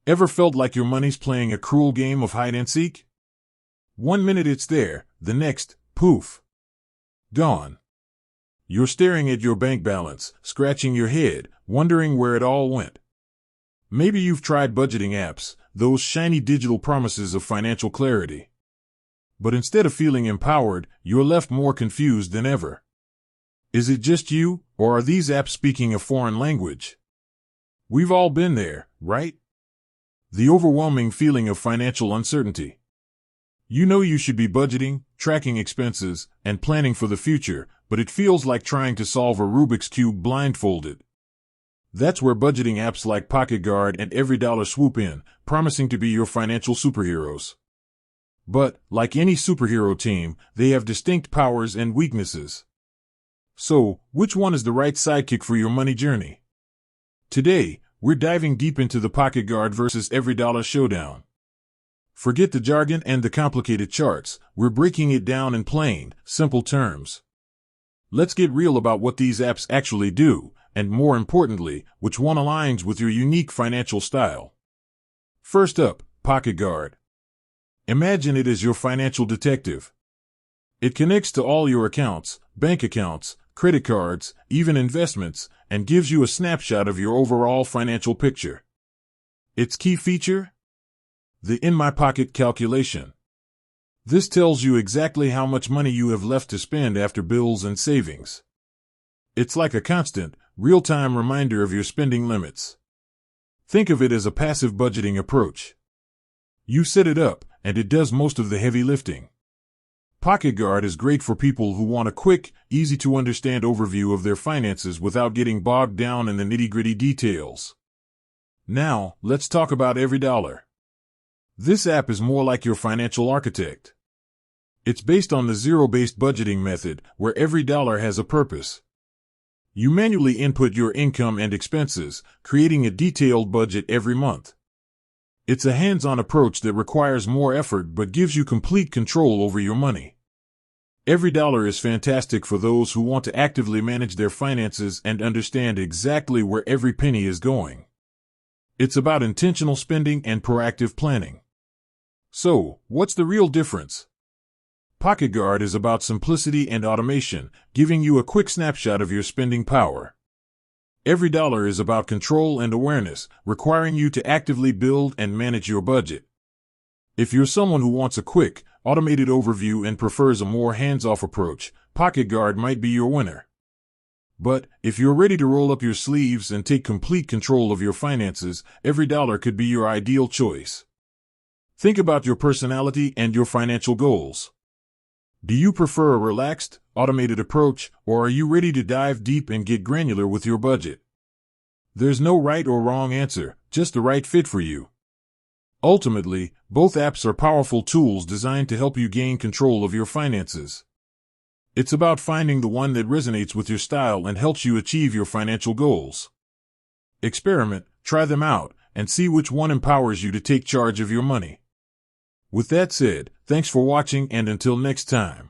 Ever felt like your money's playing a cruel game of hide and seek? One minute it's there, the next, poof, gone. You're staring at your bank balance, scratching your head, wondering where it all went. Maybe you've tried budgeting apps, those shiny digital promises of financial clarity. But instead of feeling empowered, you're left more confused than ever. Is it just you, or are these apps speaking a foreign language? We've all been there, right? The overwhelming feeling of financial uncertainty. You know you should be budgeting, tracking expenses, and planning for the future, but it feels like trying to solve a Rubik's Cube blindfolded. That's where budgeting apps like PocketGuard and EveryDollar swoop in, promising to be your financial superheroes. But, like any superhero team, they have distinct powers and weaknesses. So, which one is the right sidekick for your money journey? Today, we're diving deep into the PocketGuard versus EveryDollar showdown. Forget the jargon and the complicated charts, we're breaking it down in plain, simple terms. Let's get real about what these apps actually do, and more importantly, which one aligns with your unique financial style. First up, PocketGuard. Imagine it as your financial detective. It connects to all your accounts, bank accounts, credit cards, even investments, and gives you a snapshot of your overall financial picture. Its key feature? The In My Pocket calculation. This tells you exactly how much money you have left to spend after bills and savings. It's like a constant, real-time reminder of your spending limits. Think of it as a passive budgeting approach. You set it up, and it does most of the heavy lifting. PocketGuard is great for people who want a quick, easy-to-understand overview of their finances without getting bogged down in the nitty-gritty details. Now, let's talk about EveryDollar. This app is more like your financial architect. It's based on the zero-based budgeting method, where every dollar has a purpose. You manually input your income and expenses, creating a detailed budget every month. It's a hands-on approach that requires more effort but gives you complete control over your money. EveryDollar is fantastic for those who want to actively manage their finances and understand exactly where every penny is going. It's about intentional spending and proactive planning. So, what's the real difference? PocketGuard is about simplicity and automation, giving you a quick snapshot of your spending power. EveryDollar is about control and awareness, requiring you to actively build and manage your budget. If you're someone who wants a quick, automated overview and prefers a more hands-off approach, PocketGuard might be your winner. But, if you're ready to roll up your sleeves and take complete control of your finances, EveryDollar could be your ideal choice. Think about your personality and your financial goals. Do you prefer a relaxed, automated approach, or are you ready to dive deep and get granular with your budget? There's no right or wrong answer, just the right fit for you. Ultimately, both apps are powerful tools designed to help you gain control of your finances. It's about finding the one that resonates with your style and helps you achieve your financial goals. Experiment, try them out, and see which one empowers you to take charge of your money. With that said, thanks for watching and until next time.